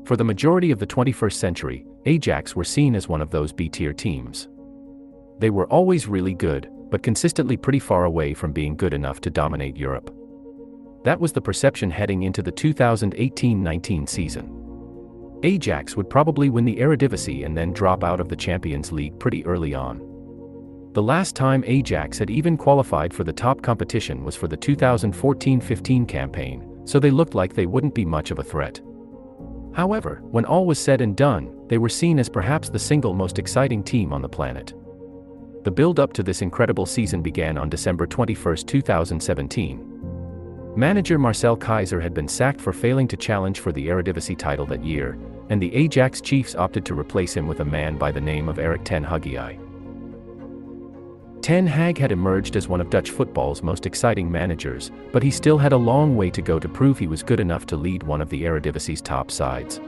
For the majority of the 21st century, Ajax were seen as one of those B-tier teams. They were always really good, but consistently pretty far away from being good enough to dominate Europe. That was the perception heading into the 2018-19 season. Ajax would probably win the Eredivisie and then drop out of the Champions League pretty early on. The last time Ajax had even qualified for the top competition was for the 2014-15 campaign, so they looked like they wouldn't be much of a threat. However, when all was said and done, they were seen as perhaps the single most exciting team on the planet. The build-up to this incredible season began on December 21, 2017. Manager Marcel Keizer had been sacked for failing to challenge for the Eredivisie title that year, and the Ajax Chiefs opted to replace him with a man by the name of Erik Ten Hag. Ten Hag had emerged as one of Dutch football's most exciting managers, but he still had a long way to go to prove he was good enough to lead one of the Eridivisie's top sides.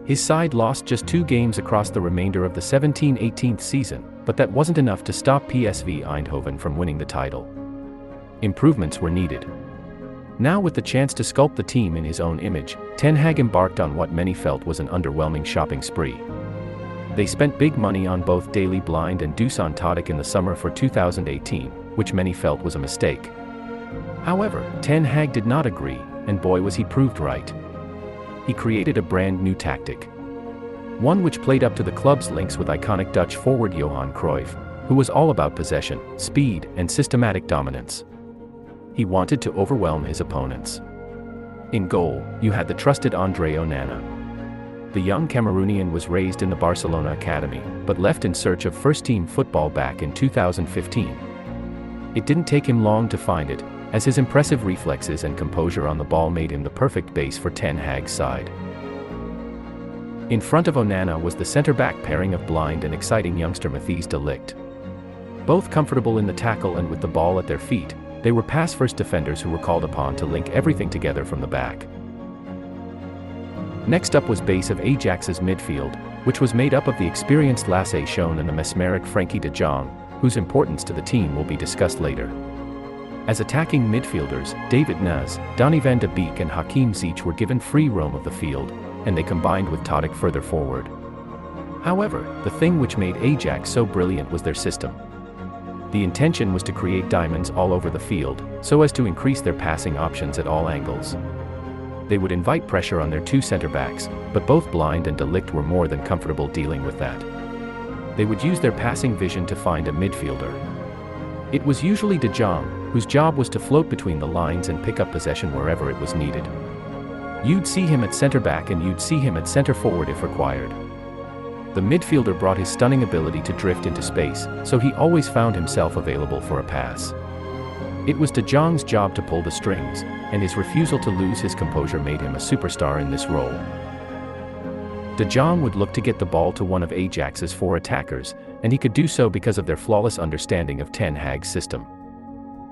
His side lost just 2 games across the remainder of the 17-18 season, but that wasn't enough to stop PSV Eindhoven from winning the title. Improvements were needed. Now with the chance to sculpt the team in his own image, Ten Hag embarked on what many felt was an underwhelming shopping spree. They spent big money on both Daley Blind and Dusan Tadic in the summer for 2018, which many felt was a mistake. However, Ten Hag did not agree, and boy was he proved right. He created a brand new tactic. One which played up to the club's links with iconic Dutch forward Johan Cruyff, who was all about possession, speed, and systematic dominance. He wanted to overwhelm his opponents. In goal, you had the trusted Andre Onana. The young Cameroonian was raised in the Barcelona academy, but left in search of first-team football back in 2015. It didn't take him long to find it, as his impressive reflexes and composure on the ball made him the perfect base for Ten Hag's side. In front of Onana was the centre-back pairing of blind and exciting youngster Matthijs de Ligt. Both comfortable in the tackle and with the ball at their feet, they were pass-first defenders who were called upon to link everything together from the back. Next up was base of Ajax's midfield, which was made up of the experienced Lasse Schöne and the mesmeric Frenkie de Jong, whose importance to the team will be discussed later. As attacking midfielders, David Neres, Donny van de Beek and Hakim Ziyech were given free roam of the field, and they combined with Tadic further forward. However, the thing which made Ajax so brilliant was their system. The intention was to create diamonds all over the field, so as to increase their passing options at all angles. They would invite pressure on their 2 centre-backs, but both Blind and de Ligt were more than comfortable dealing with that. They would use their passing vision to find a midfielder. It was usually de Jong, whose job was to float between the lines and pick up possession wherever it was needed. You'd see him at centre-back and you'd see him at centre-forward if required. The midfielder brought his stunning ability to drift into space, so he always found himself available for a pass. It was de Jong's job to pull the strings, and his refusal to lose his composure made him a superstar in this role. De Jong would look to get the ball to one of Ajax's 4 attackers, and he could do so because of their flawless understanding of Ten Hag's system.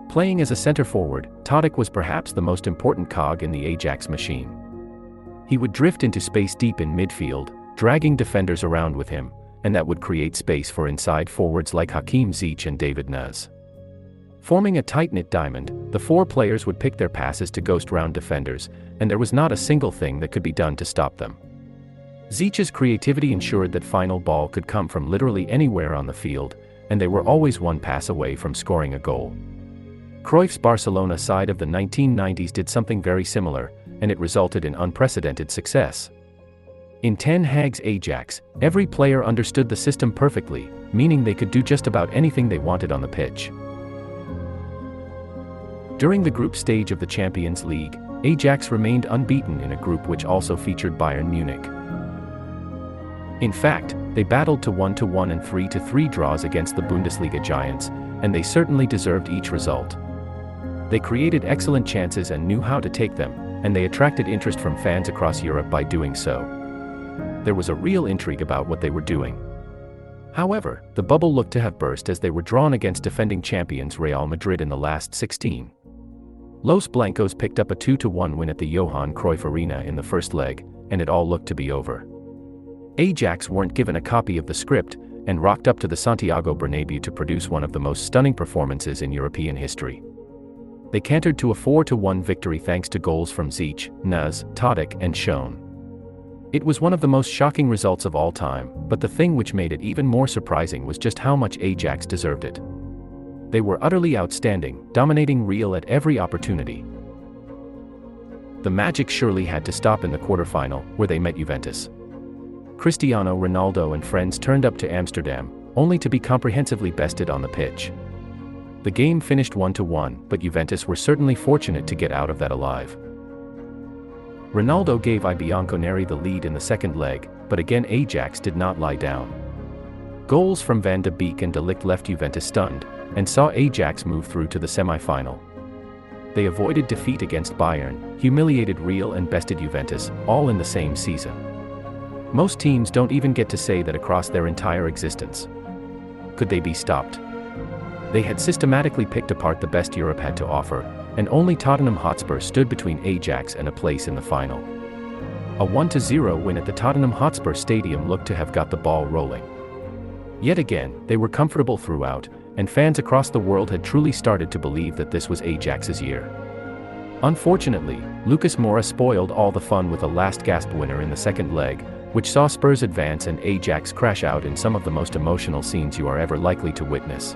Playing as a centre-forward, Tadic was perhaps the most important cog in the Ajax machine. He would drift into space deep in midfield, dragging defenders around with him, and that would create space for inside forwards like Hakim Ziyech and David Neres. Forming a tight-knit diamond, the 4 players would pick their passes to ghost round defenders, and there was not a single thing that could be done to stop them. Ziyech's creativity ensured that final ball could come from literally anywhere on the field, and they were always one pass away from scoring a goal. Cruyff's Barcelona side of the 1990s did something very similar, and it resulted in unprecedented success. In Ten Hag's Ajax, every player understood the system perfectly, meaning they could do just about anything they wanted on the pitch. During the group stage of the Champions League, Ajax remained unbeaten in a group which also featured Bayern Munich. In fact, they battled to 1-1 and 3-3 draws against the Bundesliga giants, and they certainly deserved each result. They created excellent chances and knew how to take them, and they attracted interest from fans across Europe by doing so. There was a real intrigue about what they were doing. However, the bubble looked to have burst as they were drawn against defending champions Real Madrid in the last 16. Los Blancos picked up a 2-1 win at the Johan Cruyff Arena in the first leg, and it all looked to be over. Ajax weren't given a copy of the script, and rocked up to the Santiago Bernabéu to produce one of the most stunning performances in European history. They cantered to a 4-1 victory thanks to goals from Zeech, Nuz, Tadic and Schoen. It was one of the most shocking results of all time, but the thing which made it even more surprising was just how much Ajax deserved it. They were utterly outstanding, dominating Real at every opportunity. The magic surely had to stop in the quarterfinal, where they met Juventus. Cristiano Ronaldo and friends turned up to Amsterdam, only to be comprehensively bested on the pitch. The game finished 1-1, but Juventus were certainly fortunate to get out of that alive. Ronaldo gave I Bianconeri the lead in the second leg, but again Ajax did not lie down. Goals from Van de Beek and De Ligt left Juventus stunned, and saw Ajax move through to the semi-final. They avoided defeat against Bayern, humiliated Real and bested Juventus, all in the same season. Most teams don't even get to say that across their entire existence. Could they be stopped? They had systematically picked apart the best Europe had to offer, and only Tottenham Hotspur stood between Ajax and a place in the final. A 1-0 win at the Tottenham Hotspur Stadium looked to have got the ball rolling. Yet again, they were comfortable throughout, and fans across the world had truly started to believe that this was Ajax's year. Unfortunately, Lucas Moura spoiled all the fun with a last-gasp winner in the second leg, which saw Spurs advance and Ajax crash out in some of the most emotional scenes you are ever likely to witness.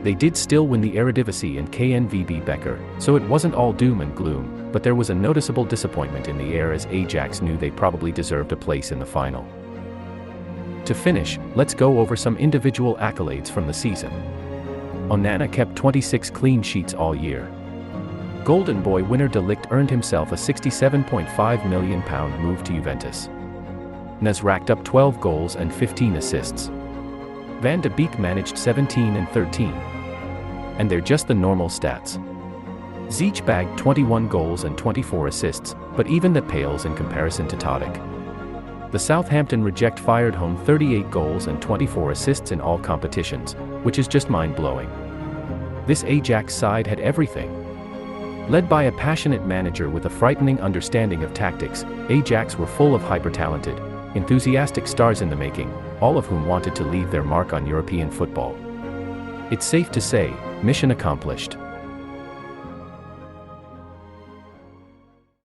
They did still win the Eredivisie and KNVB Beker, so it wasn't all doom and gloom, but there was a noticeable disappointment in the air as Ajax knew they probably deserved a place in the final. To finish, let's go over some individual accolades from the season. Onana kept 26 clean sheets all year. Golden Boy winner De Ligt earned himself a £67.5 million move to Juventus. Nuz racked up 12 goals and 15 assists. Van de Beek managed 17 and 13. And they're just the normal stats. Zeech bagged 21 goals and 24 assists, but even that pales in comparison to Tadic. The Southampton reject fired home 38 goals and 24 assists in all competitions, which is just mind-blowing. This Ajax side had everything. Led by a passionate manager with a frightening understanding of tactics, Ajax were full of hyper-talented, enthusiastic stars in the making, all of whom wanted to leave their mark on European football. It's safe to say, mission accomplished.